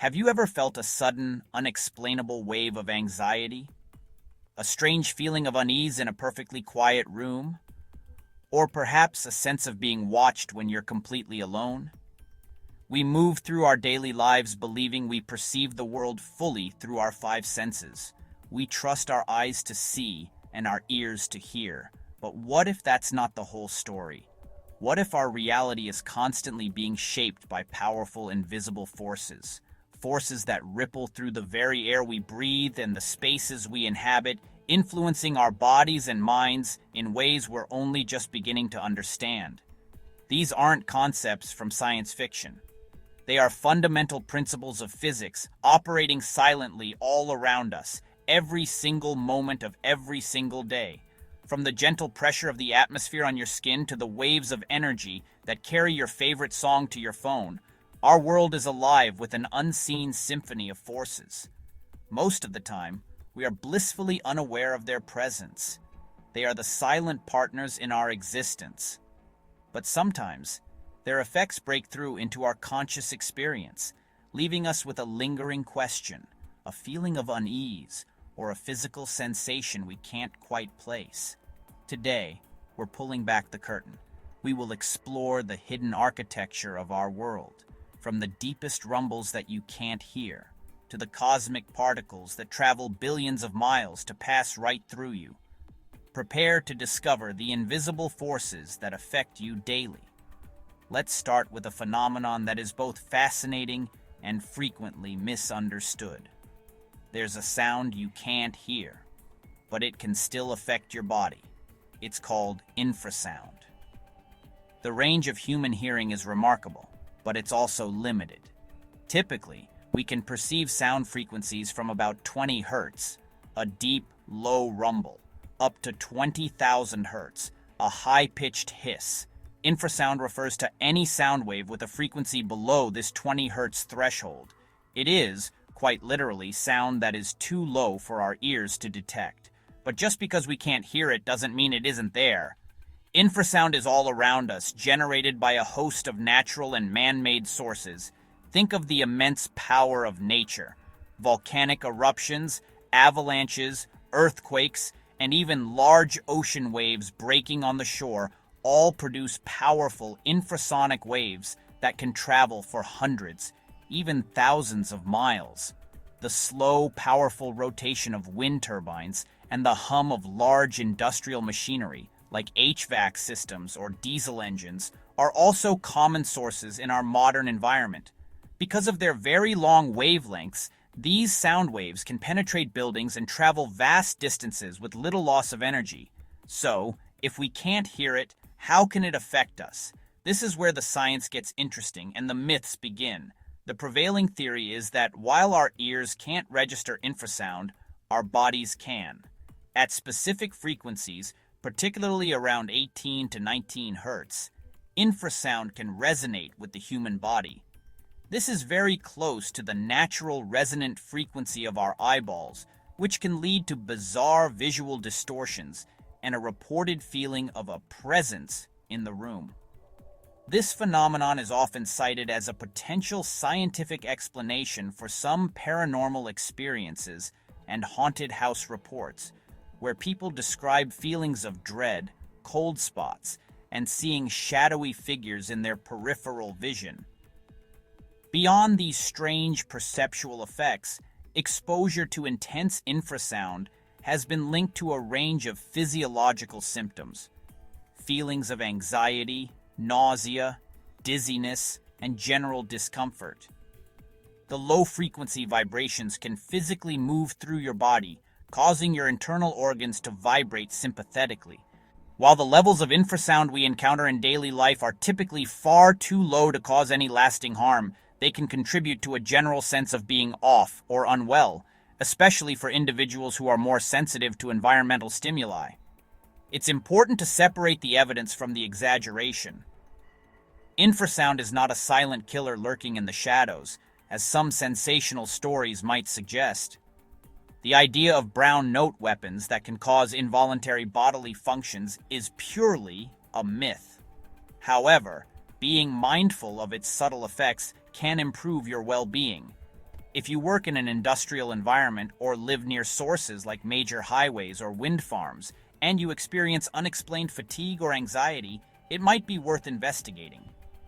Have you ever felt a sudden, unexplainable wave of anxiety? A strange feeling of unease in a perfectly quiet room? Or perhaps a sense of being watched when you're completely alone? We move through our daily lives believing we perceive the world fully through our five senses. We trust our eyes to see and our ears to hear. But what if that's not the whole story? What if our reality is constantly being shaped by powerful invisible forces? Forces that ripple through the very air we breathe and the spaces we inhabit, influencing our bodies and minds in ways we're only just beginning to understand. These aren't concepts from science fiction. They are fundamental principles of physics operating silently all around us, every single moment of every single day. From the gentle pressure of the atmosphere on your skin to the waves of energy that carry your favorite song to your phone, our world is alive with an unseen symphony of forces. Most of the time, we are blissfully unaware of their presence. They are the silent partners in our existence. But sometimes, their effects break through into our conscious experience, leaving us with a lingering question, a feeling of unease, or a physical sensation we can't quite place. Today, we're pulling back the curtain. We will explore the hidden architecture of our world, from the deepest rumbles that you can't hear, to the cosmic particles that travel billions of miles to pass right through you. Prepare to discover the invisible forces that affect you daily. Let's start with a phenomenon that is both fascinating and frequently misunderstood. There's a sound you can't hear, but it can still affect your body. It's called infrasound. The range of human hearing is remarkable, but it's also limited. Typically, we can perceive sound frequencies from about 20 hertz, a deep, low rumble, up to 20,000 hertz, a high-pitched hiss. Infrasound refers to any sound wave with a frequency below this 20 hertz threshold. It is, quite literally, sound that is too low for our ears to detect. But just because we can't hear it doesn't mean it isn't there. Infrasound is all around us, generated by a host of natural and man-made sources. Think of the immense power of nature. Volcanic eruptions, avalanches, earthquakes, and even large ocean waves breaking on the shore all produce powerful infrasonic waves that can travel for hundreds, even thousands of miles. The slow, powerful rotation of wind turbines and the hum of large industrial machinery, like HVAC systems or diesel engines, are also common sources in our modern environment. Because of their very long wavelengths, these sound waves can penetrate buildings and travel vast distances with little loss of energy. So, if we can't hear it, how can it affect us? This is where the science gets interesting and the myths begin. The prevailing theory is that while our ears can't register infrasound, our bodies can. At specific frequencies, particularly around 18 to 19 hertz, infrasound can resonate with the human body. This is very close to the natural resonant frequency of our eyeballs, which can lead to bizarre visual distortions and a reported feeling of a presence in the room. This phenomenon is often cited as a potential scientific explanation for some paranormal experiences and haunted house reports, where people describe feelings of dread, cold spots, and seeing shadowy figures in their peripheral vision. Beyond these strange perceptual effects, exposure to intense infrasound has been linked to a range of physiological symptoms. Feelings of anxiety, nausea, dizziness, and general discomfort. The low-frequency vibrations can physically move through your body, causing your internal organs to vibrate sympathetically. While the levels of infrasound we encounter in daily life are typically far too low to cause any lasting harm, they can contribute to a general sense of being off or unwell, especially for individuals who are more sensitive to environmental stimuli. It's important to separate the evidence from the exaggeration. Infrasound is not a silent killer lurking in the shadows, as some sensational stories might suggest. The idea of brown note weapons that can cause involuntary bodily functions is purely a myth. However, being mindful of its subtle effects can improve your well-being. If you work in an industrial environment or live near sources like major highways or wind farms, and you experience unexplained fatigue or anxiety, it might be worth investigating.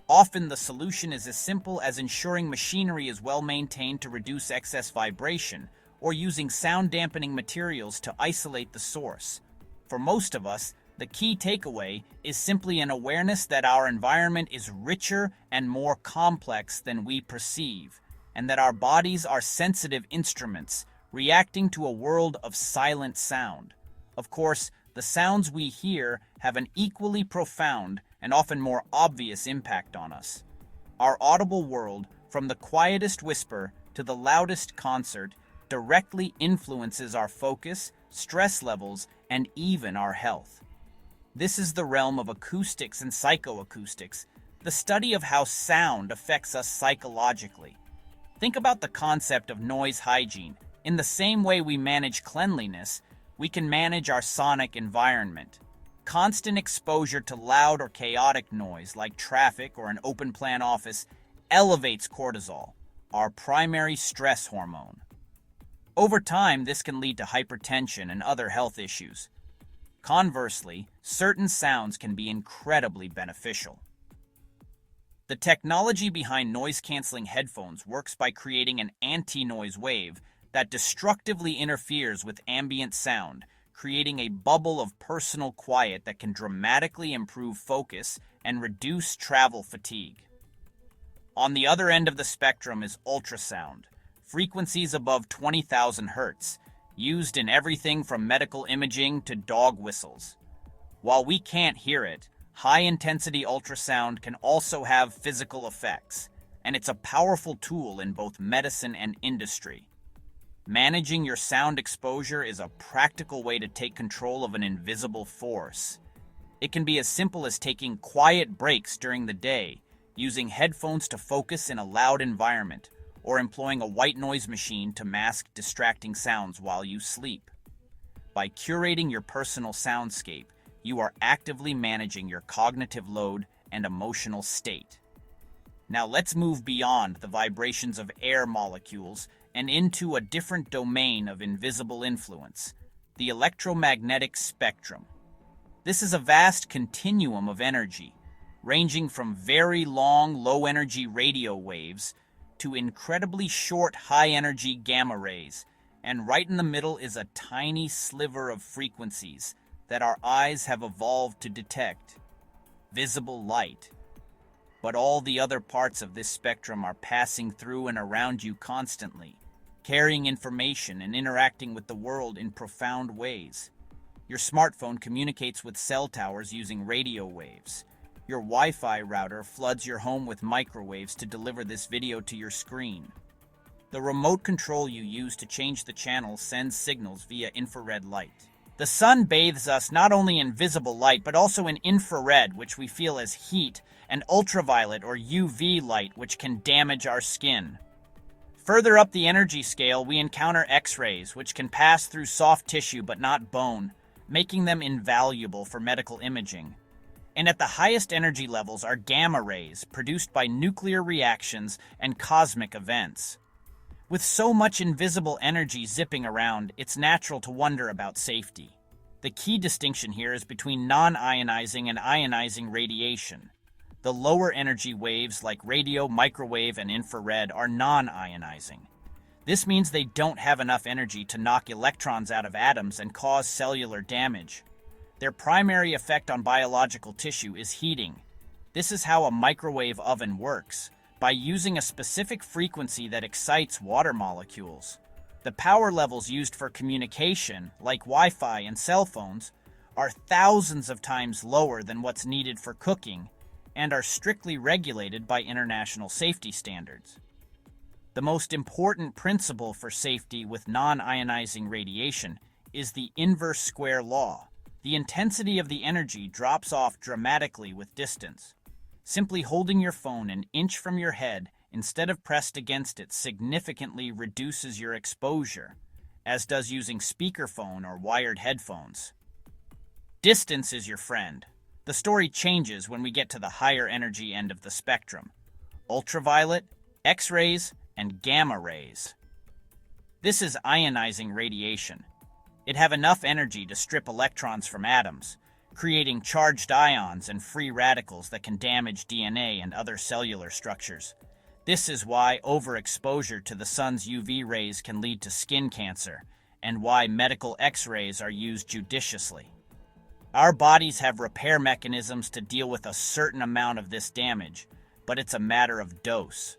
Often the solution is as simple as ensuring machinery is well maintained to reduce excess vibration, or using sound dampening materials to isolate the source. For most of us, the key takeaway is simply an awareness that our environment is richer and more complex than we perceive, and that our bodies are sensitive instruments reacting to a world of silent sound. Of course, the sounds we hear have an equally profound and often more obvious impact on us. Our audible world, from the quietest whisper to the loudest concert, directly influences our focus, stress levels, and even our health. This is the realm of acoustics and psychoacoustics, the study of how sound affects us psychologically. Think about the concept of noise hygiene. In the same way we manage cleanliness, we can manage our sonic environment. Constant exposure to loud or chaotic noise, like traffic or an open-plan office, elevates cortisol, our primary stress hormone. Over time, this can lead to hypertension and other health issues. Conversely, certain sounds can be incredibly beneficial. The technology behind noise-canceling headphones works by creating an anti-noise wave that destructively interferes with ambient sound, creating a bubble of personal quiet that can dramatically improve focus and reduce travel fatigue. On the other end of the spectrum is ultrasound, frequencies above 20,000 hertz, used in everything from medical imaging to dog whistles. While we can't hear it, high-intensity ultrasound can also have physical effects, and it's a powerful tool in both medicine and industry. Managing your sound exposure is a practical way to take control of an invisible force. It can be as simple as taking quiet breaks during the day, using headphones to focus in a loud environment, or employing a white noise machine to mask distracting sounds while you sleep. By curating your personal soundscape, you are actively managing your cognitive load and emotional state. Now let's move beyond the vibrations of air molecules and into a different domain of invisible influence, the electromagnetic spectrum. This is a vast continuum of energy, ranging from very long, low-energy radio waves to incredibly short, high-energy gamma rays, and right in the middle is a tiny sliver of frequencies that our eyes have evolved to detect: visible light. But all the other parts of this spectrum are passing through and around you constantly, carrying information and interacting with the world in profound ways. Your smartphone communicates with cell towers using radio waves. Your Wi-Fi router floods your home with microwaves to deliver this video to your screen. The remote control you use to change the channel sends signals via infrared light. The sun bathes us not only in visible light, but also in infrared, which we feel as heat, and ultraviolet or UV light, which can damage our skin. Further up the energy scale, we encounter X-rays, which can pass through soft tissue but not bone, making them invaluable for medical imaging. And at the highest energy levels are gamma rays, produced by nuclear reactions and cosmic events. With so much invisible energy zipping around, it's natural to wonder about safety. The key distinction here is between non-ionizing and ionizing radiation. The lower energy waves like radio, microwave, and infrared are non-ionizing. This means they don't have enough energy to knock electrons out of atoms and cause cellular damage. Their primary effect on biological tissue is heating. This is how a microwave oven works, by using a specific frequency that excites water molecules. The power levels used for communication, like Wi-Fi and cell phones, are thousands of times lower than what's needed for cooking, and are strictly regulated by international safety standards. The most important principle for safety with non-ionizing radiation is the inverse square law. The intensity of the energy drops off dramatically with distance. Simply holding your phone an inch from your head instead of pressed against it significantly reduces your exposure, as does using speakerphone or wired headphones. Distance is your friend. The story changes when we get to the higher energy end of the spectrum. Ultraviolet, X-rays, and gamma rays. This is ionizing radiation. It have enough energy to strip electrons from atoms, creating charged ions and free radicals that can damage DNA and other cellular structures. This is why overexposure to the sun's UV rays can lead to skin cancer, and why medical X-rays are used judiciously. Our bodies have repair mechanisms to deal with a certain amount of this damage, but it's a matter of dose.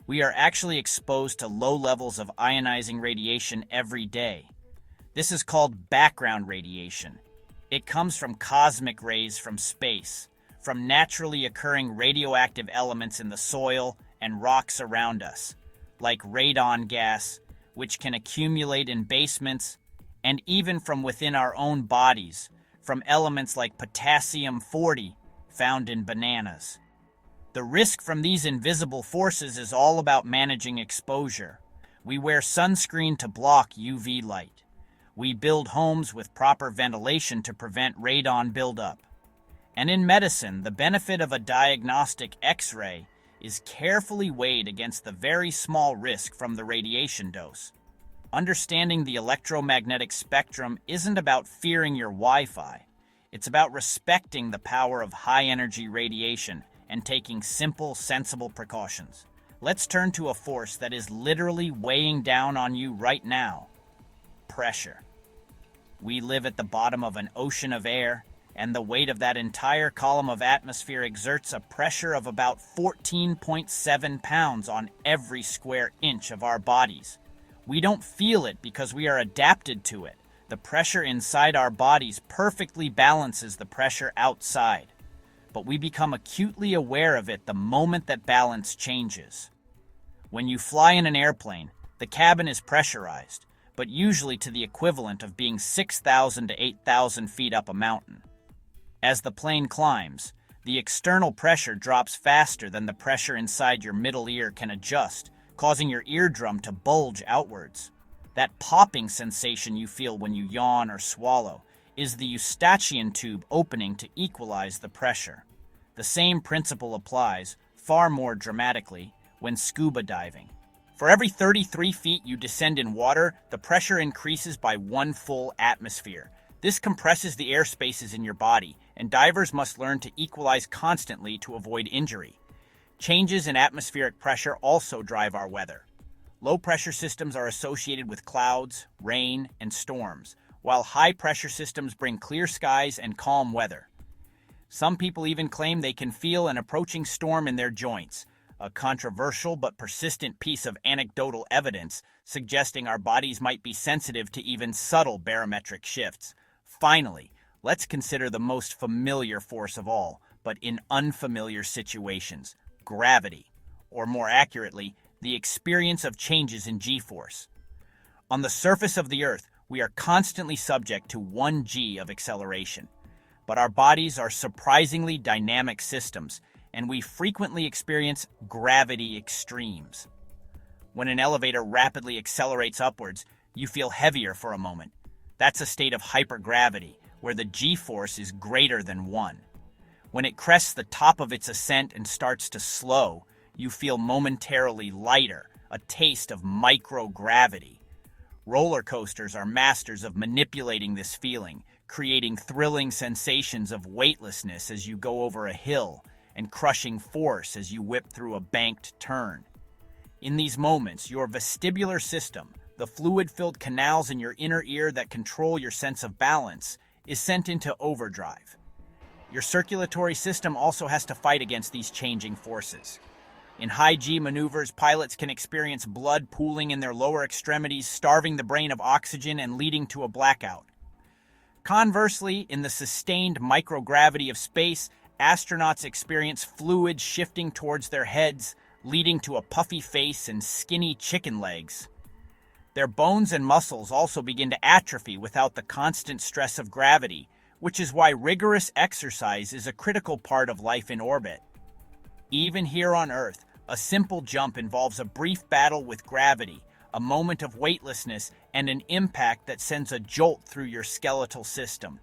We are actually exposed to low levels of ionizing radiation every day. This is called background radiation. It comes from cosmic rays from space, from naturally occurring radioactive elements in the soil and rocks around us, like radon gas, which can accumulate in basements, and even from within our own bodies, from elements like potassium-40 found in bananas. The risk from these invisible forces is all about managing exposure. We wear sunscreen to block UV light. We build homes with proper ventilation to prevent radon buildup. And in medicine, the benefit of a diagnostic X-ray is carefully weighed against the very small risk from the radiation dose. Understanding the electromagnetic spectrum isn't about fearing your Wi-Fi. It's about respecting the power of high-energy radiation and taking simple, sensible precautions. Let's turn to a force that is literally weighing down on you right now: pressure. We live at the bottom of an ocean of air, and the weight of that entire column of atmosphere exerts a pressure of about 14.7 pounds on every square inch of our bodies. We don't feel it because we are adapted to it. The pressure inside our bodies perfectly balances the pressure outside, but we become acutely aware of it the moment that balance changes. When you fly in an airplane, the cabin is pressurized, but usually to the equivalent of being 6,000 to 8,000 feet up a mountain. As the plane climbs, the external pressure drops faster than the pressure inside your middle ear can adjust, causing your eardrum to bulge outwards. That popping sensation you feel when you yawn or swallow is the eustachian tube opening to equalize the pressure. The same principle applies, far more dramatically, when scuba diving. For every 33 feet you descend in water, the pressure increases by 1 full atmosphere. This compresses the air spaces in your body, and divers must learn to equalize constantly to avoid injury. Changes in atmospheric pressure also drive our weather. Low-pressure systems are associated with clouds, rain, and storms, while high-pressure systems bring clear skies and calm weather. Some people even claim they can feel an approaching storm in their joints, a controversial but persistent piece of anecdotal evidence suggesting our bodies might be sensitive to even subtle barometric shifts. Finally, let's consider the most familiar force of all, but in unfamiliar situations: gravity, or more accurately, the experience of changes in G-force. On the surface of the Earth, we are constantly subject to 1 G of acceleration. But our bodies are surprisingly dynamic systems, and we frequently experience gravity extremes. When an elevator rapidly accelerates upwards, you feel heavier for a moment. That's a state of hypergravity, where the G-force is greater than 1. When it crests the top of its ascent and starts to slow, you feel momentarily lighter, a taste of microgravity. Roller coasters are masters of manipulating this feeling, creating thrilling sensations of weightlessness as you go over a hill, and crushing force as you whip through a banked turn. In these moments, your vestibular system, the fluid-filled canals in your inner ear that control your sense of balance, is sent into overdrive. Your circulatory system also has to fight against these changing forces. In high-G maneuvers, pilots can experience blood pooling in their lower extremities, starving the brain of oxygen and leading to a blackout. Conversely, in the sustained microgravity of space, astronauts experience fluid shifting towards their heads, leading to a puffy face and skinny chicken legs. Their bones and muscles also begin to atrophy without the constant stress of gravity, which is why rigorous exercise is a critical part of life in orbit. Even here on Earth, a simple jump involves a brief battle with gravity, a moment of weightlessness, and an impact that sends a jolt through your skeletal system.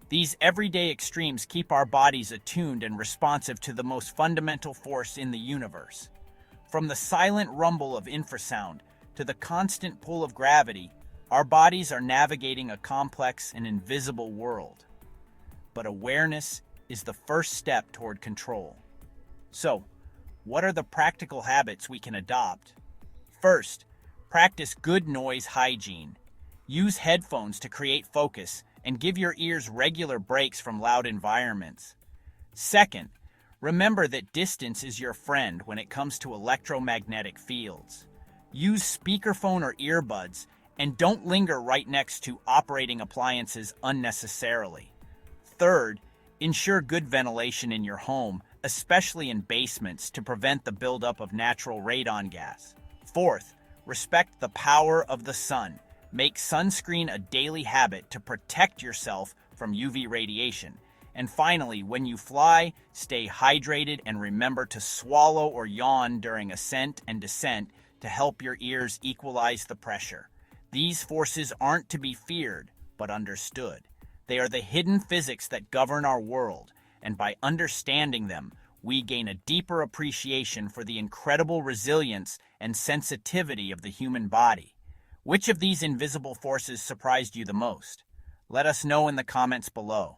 These everyday extremes keep our bodies attuned and responsive to the most fundamental force in the universe. From the silent rumble of infrasound to the constant pull of gravity, our bodies are navigating a complex and invisible world. But awareness is the first step toward control. So, what are the practical habits we can adopt? First, practice good noise hygiene. Use headphones to create focus and give your ears regular breaks from loud environments. Second, remember that distance is your friend when it comes to electromagnetic fields. Use speakerphone or earbuds and don't linger right next to operating appliances unnecessarily. Third, ensure good ventilation in your home, especially in basements, to prevent the buildup of natural radon gas. Fourth, respect the power of the sun. Make sunscreen a daily habit to protect yourself from UV radiation. And finally, when you fly, stay hydrated and remember to swallow or yawn during ascent and descent to help your ears equalize the pressure. These forces aren't to be feared, but understood. They are the hidden physics that govern our world, and by understanding them, we gain a deeper appreciation for the incredible resilience and sensitivity of the human body. Which of these invisible forces surprised you the most? Let us know in the comments below.